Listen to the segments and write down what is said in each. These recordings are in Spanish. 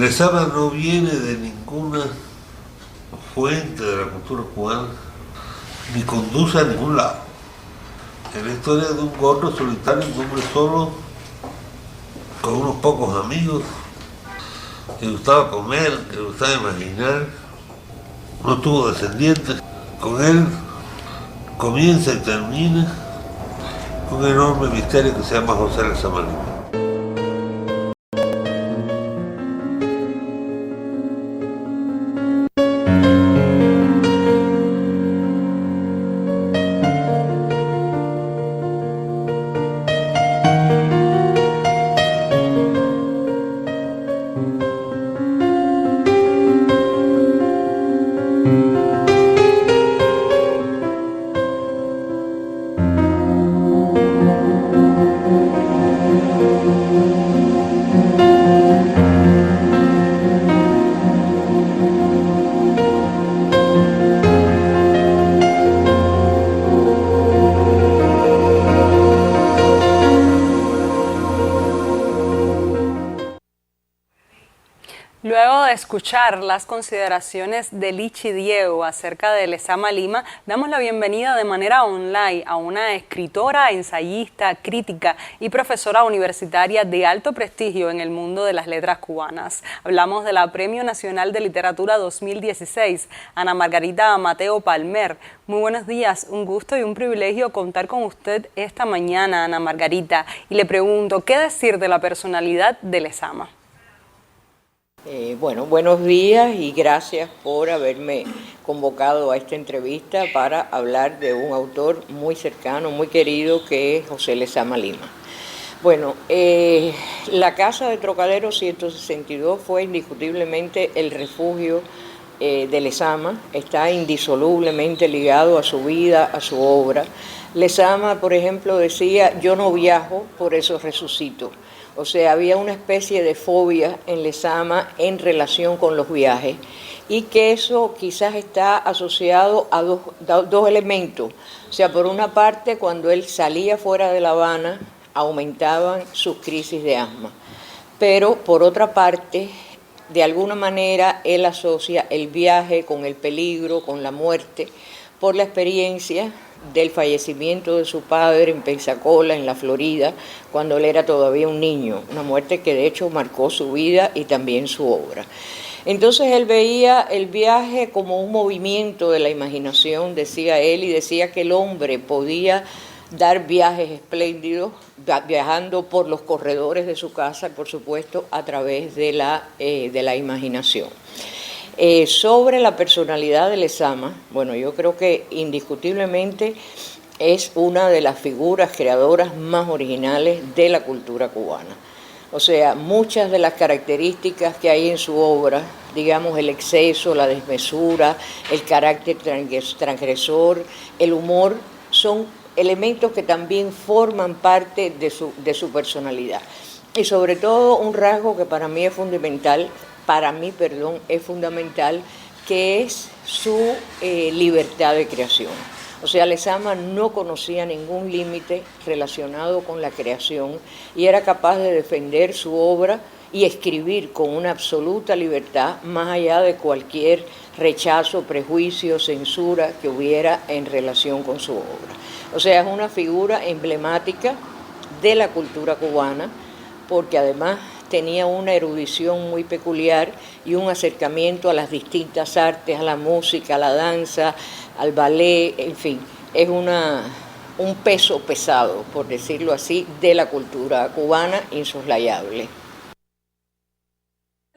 Lezama no viene de ninguna fuente de la cultura cubana, ni conduce a ningún lado. Es la historia de un gordo solitario, un hombre solo, con unos pocos amigos, que le gustaba comer, que le gustaba imaginar, no tuvo descendientes. Con él comienza y termina un enorme misterio que se llama José Lezama Lima. Luego de escuchar las consideraciones de Lichi Diego acerca de Lezama Lima, damos la bienvenida de manera online a una escritora, ensayista, crítica y profesora universitaria de alto prestigio en el mundo de las letras cubanas. Hablamos de la Premio Nacional de Literatura 2016, Ana Margarita Mateo Palmer. Muy buenos días, un gusto y un privilegio contar con usted esta mañana, Ana Margarita. Y le pregunto, ¿qué decir de la personalidad de Lezama? Bueno, buenos días y gracias por haberme convocado a esta entrevista para hablar de un autor muy cercano, muy querido, que es José Lezama Lima. Bueno, la Casa de Trocadero 162 fue indiscutiblemente el refugio de Lezama, está indisolublemente ligado a su vida, a su obra. Lezama, por ejemplo, decía: yo no viajo, por eso resucito. O sea, había una especie de fobia en Lezama en relación con los viajes, y que eso quizás está asociado a dos elementos. O sea, por una parte, cuando él salía fuera de La Habana, aumentaban sus crisis de asma. Pero por otra parte, de alguna manera, él asocia el viaje con el peligro, con la muerte, por la experiencia del fallecimiento de su padre en Pensacola, en la Florida, cuando él era todavía un niño, una muerte que de hecho marcó su vida y también su obra. Entonces él veía el viaje como un movimiento de la imaginación, decía él, y decía que el hombre podía dar viajes espléndidos, viajando por los corredores de su casa, por supuesto, a través de la imaginación. Sobre la personalidad de Lezama, bueno, yo creo que indiscutiblemente es una de las figuras creadoras más originales de la cultura cubana. O sea, muchas de las características que hay en su obra, digamos el exceso, la desmesura, el carácter transgresor, el humor, son elementos que también forman parte de su personalidad. Y sobre todo un rasgo que para mí es fundamental, que es su libertad de creación. O sea, Lezama no conocía ningún límite relacionado con la creación y era capaz de defender su obra y escribir con una absoluta libertad, más allá de cualquier rechazo, prejuicio, censura que hubiera en relación con su obra. O sea, es una figura emblemática de la cultura cubana, porque además tenía una erudición muy peculiar y un acercamiento a las distintas artes, a la música, a la danza, al ballet, en fin, es un peso pesado, por decirlo así, de la cultura cubana, insoslayable.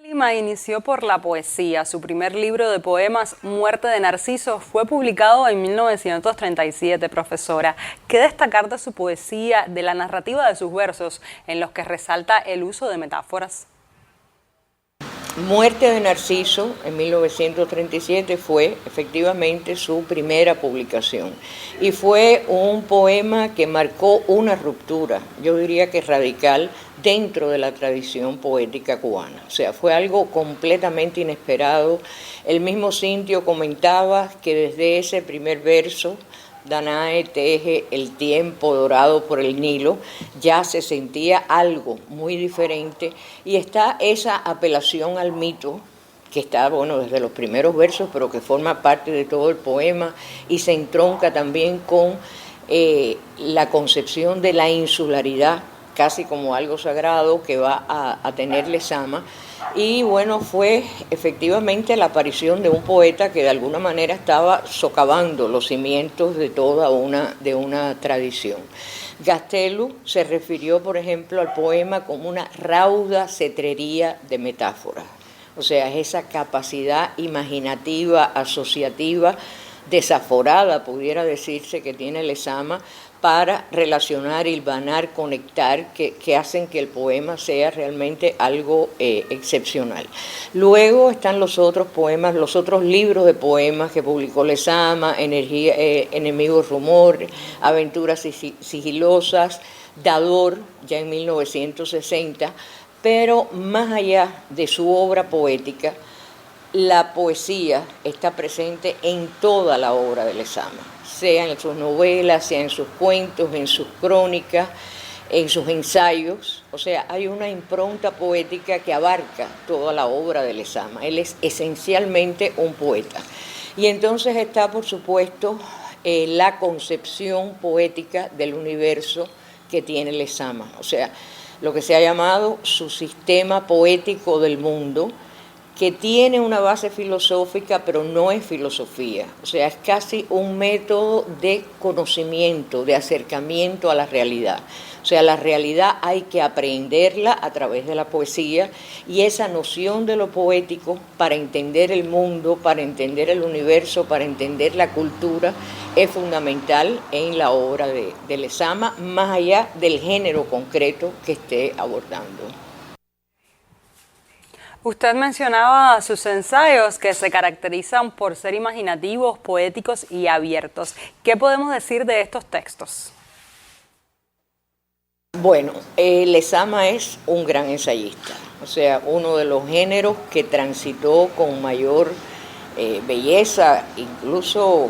Lima inició por la poesía. Su primer libro de poemas, Muerte de Narciso, fue publicado en 1937, profesora. ¿Qué destacar de su poesía, de la narrativa de sus versos, en los que resalta el uso de metáforas? Muerte de Narciso, en 1937, fue efectivamente su primera publicación y fue un poema que marcó una ruptura, yo diría que radical, dentro de la tradición poética cubana. O sea, fue algo completamente inesperado. El mismo Cintio comentaba que desde ese primer verso Danae teje el tiempo dorado por el Nilo, ya se sentía algo muy diferente y está esa apelación al mito que está, bueno, desde los primeros versos, pero que forma parte de todo el poema y se entronca también con la concepción de la insularidad, casi como algo sagrado que va a tener Lezama. Y bueno, fue efectivamente la aparición de un poeta que de alguna manera estaba socavando los cimientos de toda una tradición. Gastelu se refirió, por ejemplo, al poema como una rauda cetrería de metáforas. O sea, es esa capacidad imaginativa, asociativa, desaforada, pudiera decirse, que tiene Lezama para relacionar, hilvanar, conectar, que hacen que el poema sea realmente algo excepcional. Luego están los otros poemas, los otros libros de poemas que publicó Lezama, Enemigos Rumor, Aventuras Sigilosas, Dador, ya en 1960, pero más allá de su obra poética, la poesía está presente en toda la obra de Lezama, sea en sus novelas, sea en sus cuentos, en sus crónicas, en sus ensayos. O sea, hay una impronta poética que abarca toda la obra de Lezama. Él es esencialmente un poeta. Y entonces está, por supuesto, la concepción poética del universo que tiene Lezama. O sea, lo que se ha llamado su sistema poético del mundo, que tiene una base filosófica, pero no es filosofía. O sea, es casi un método de conocimiento, de acercamiento a la realidad. O sea, la realidad hay que aprenderla a través de la poesía, y esa noción de lo poético para entender el mundo, para entender el universo, para entender la cultura, es fundamental en la obra de Lezama, más allá del género concreto que esté abordando. Usted mencionaba sus ensayos que se caracterizan por ser imaginativos, poéticos y abiertos. ¿Qué podemos decir de estos textos? Bueno, Lezama es un gran ensayista, o sea, uno de los géneros que transitó con mayor belleza, incluso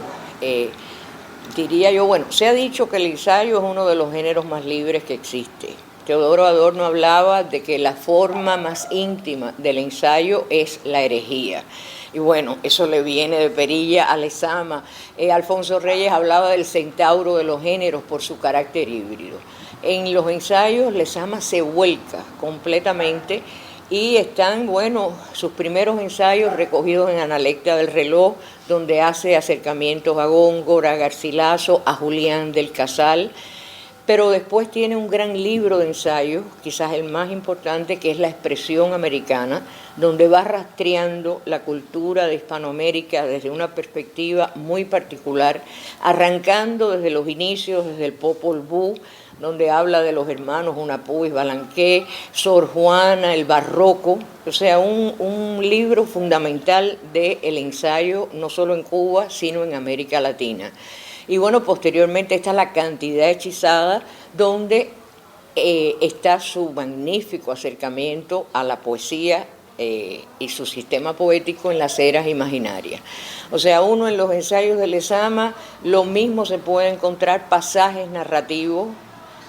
diría yo, bueno, se ha dicho que el ensayo es uno de los géneros más libres que existe. Teodoro Adorno hablaba de que la forma más íntima del ensayo es la herejía. Y bueno, eso le viene de perilla a Lezama. Alfonso Reyes hablaba del centauro de los géneros por su carácter híbrido. En los ensayos Lezama se vuelca completamente y están, bueno, sus primeros ensayos recogidos en Analecta del Reloj, donde hace acercamientos a Góngora, a Garcilaso, a Julián del Casal. Pero después tiene un gran libro de ensayos, quizás el más importante, que es La expresión americana, donde va rastreando la cultura de Hispanoamérica desde una perspectiva muy particular, arrancando desde los inicios, desde el Popol Vuh, donde habla de los hermanos Unapuis, Balanqué, Sor Juana, el barroco, o sea, un libro fundamental del ensayo, no solo en Cuba, sino en América Latina. Y bueno, posteriormente está La cantidad hechizada, donde está su magnífico acercamiento a la poesía y su sistema poético en las eras imaginarias. O sea, uno en los ensayos de Lezama, lo mismo se puede encontrar pasajes narrativos.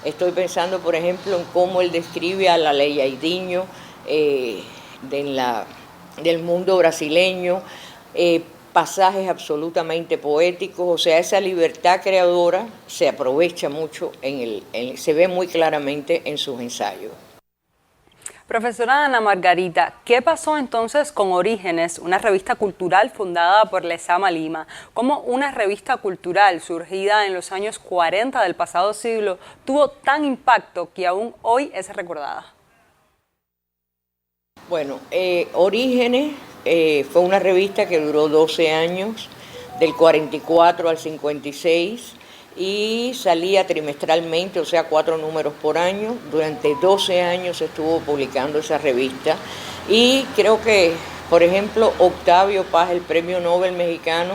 Estoy pensando, por ejemplo, en cómo él describe a la Leiaidiño del mundo brasileño, pasajes absolutamente poéticos. O sea, esa libertad creadora se aprovecha mucho, se ve muy claramente en sus ensayos. Profesora Ana Margarita, ¿qué pasó entonces con Orígenes, una revista cultural fundada por Lezama Lima? ¿Cómo una revista cultural surgida en los años 40 del pasado siglo tuvo tan impacto que aún hoy es recordada? Bueno, Orígenes fue una revista que duró 12 años, del 44 al 56, y salía trimestralmente, o sea, 4 números por año. Durante 12 años estuvo publicando esa revista, y creo que, por ejemplo, Octavio Paz, el premio Nobel mexicano,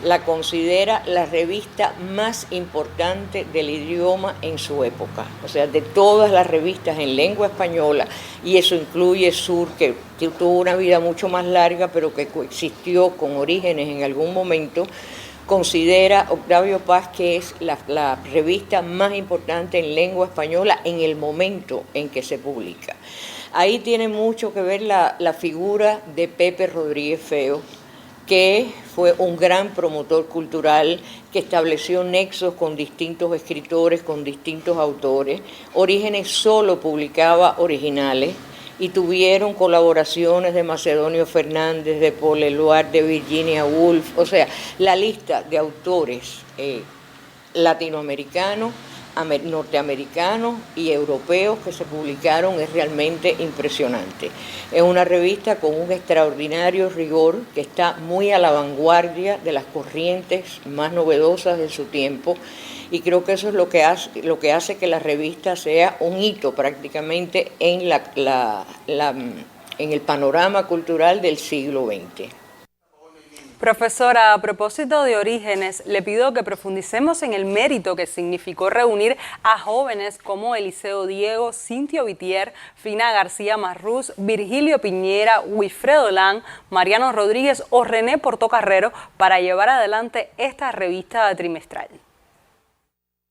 la considera la revista más importante del idioma en su época. O sea, de todas las revistas en lengua española, y eso incluye Sur, que tuvo una vida mucho más larga, pero que coexistió con Orígenes en algún momento. considera Octavio Paz que es la revista más importante en lengua española en el momento en que se publica. Ahí tiene mucho que ver la figura de Pepe Rodríguez Feo, que fue un gran promotor cultural, que estableció nexos con distintos escritores, con distintos autores. Orígenes solo publicaba originales y tuvieron colaboraciones de Macedonio Fernández, de Paul Eluard, de Virginia Woolf. O sea, la lista de autores latinoamericanos, norteamericanos y europeos que se publicaron es realmente impresionante. Es una revista con un extraordinario rigor que está muy a la vanguardia de las corrientes más novedosas de su tiempo, y creo que eso es lo que hace que la revista sea un hito prácticamente en el panorama cultural del siglo XX. Profesora, a propósito de Orígenes, le pido que profundicemos en el mérito que significó reunir a jóvenes como Eliseo Diego, Cintio Vitier, Fina García Marrús, Virgilio Piñera, Wilfredo Lang, Mariano Rodríguez o René Portocarrero para llevar adelante esta revista trimestral.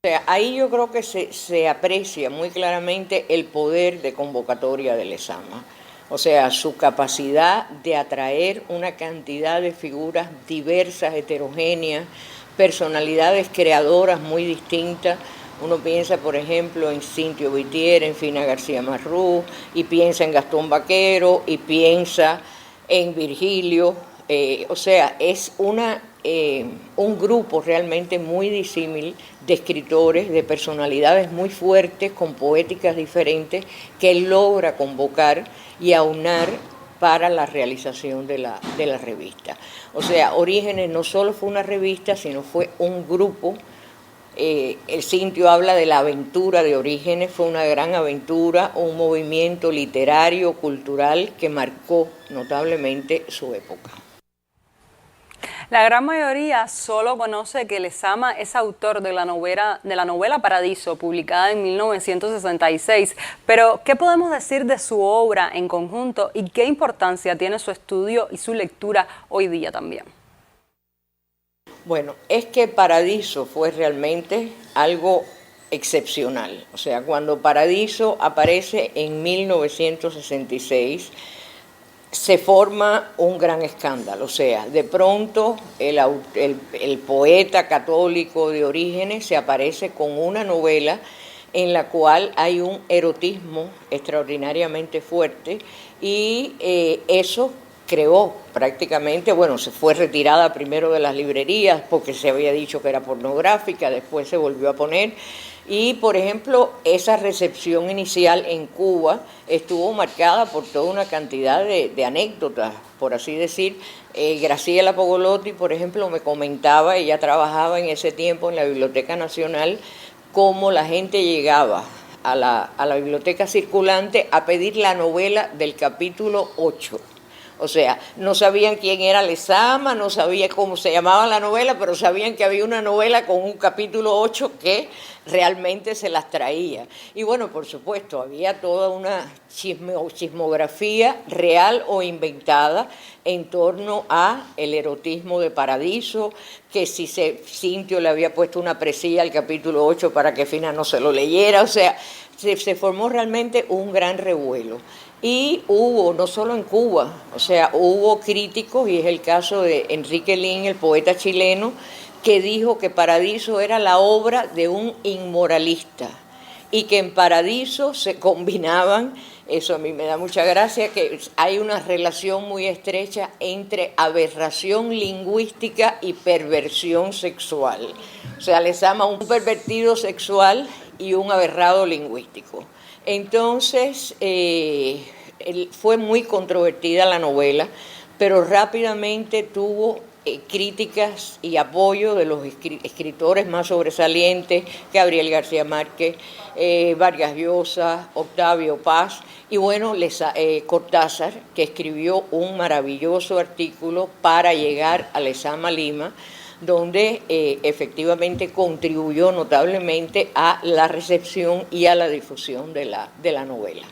O sea, ahí yo creo que se aprecia muy claramente el poder de convocatoria de Lezama. O sea, su capacidad de atraer una cantidad de figuras diversas, heterogéneas, personalidades creadoras muy distintas. Uno piensa, por ejemplo, en Cintio Vitier, en Fina García Marrús, y piensa en Gastón Vaquero, y piensa en Virgilio. O sea, es un grupo realmente muy disímil de escritores, de personalidades muy fuertes, con poéticas diferentes, que logra convocar y aunar para la realización de la revista. O sea, Orígenes no solo fue una revista, sino fue un grupo. El Cintio habla de la aventura de Orígenes, fue una gran aventura, un movimiento literario, cultural, que marcó notablemente su época. La gran mayoría solo conoce que Lezama es autor de la novela Paradiso, publicada en 1966. Pero, ¿qué podemos decir de su obra en conjunto y qué importancia tiene su estudio y su lectura hoy día también? Bueno, es que Paradiso fue realmente algo excepcional. O sea, cuando Paradiso aparece en 1966, se forma un gran escándalo. O sea, de pronto el poeta católico de Orígenes se aparece con una novela en la cual hay un erotismo extraordinariamente fuerte, y eso creó prácticamente, bueno, se fue retirada primero de las librerías porque se había dicho que era pornográfica, después se volvió a poner. Y, por ejemplo, esa recepción inicial en Cuba estuvo marcada por toda una cantidad de anécdotas, por así decir. Graciela Pogolotti, por ejemplo, me comentaba, ella trabajaba en ese tiempo en la Biblioteca Nacional, cómo la gente llegaba a la biblioteca circulante a pedir la novela del capítulo 8. O sea, no sabían quién era Lezama, no sabían cómo se llamaba la novela, pero sabían que había una novela con un capítulo 8 que realmente se las traía. Y bueno, por supuesto, había toda una chismografía real o inventada en torno a el erotismo de Paradiso, que si Cintio le había puesto una presilla al capítulo 8 para que Fina no se lo leyera. O sea, se formó realmente un gran revuelo. Y hubo, no solo en Cuba, o sea, hubo críticos, y es el caso de Enrique Lin, el poeta chileno, que dijo que Paradiso era la obra de un inmoralista, y que en Paradiso se combinaban, eso a mí me da mucha gracia, que hay una relación muy estrecha entre aberración lingüística y perversión sexual. O sea, les llama un pervertido sexual y un aberrado lingüístico. Entonces, fue muy controvertida la novela, pero rápidamente tuvo críticas y apoyo de los escritores más sobresalientes: Gabriel García Márquez, Vargas Llosa, Octavio Paz, y bueno, Cortázar, que escribió un maravilloso artículo para llegar a Lezama Lima, donde efectivamente contribuyó notablemente a la recepción y a la difusión de la novela.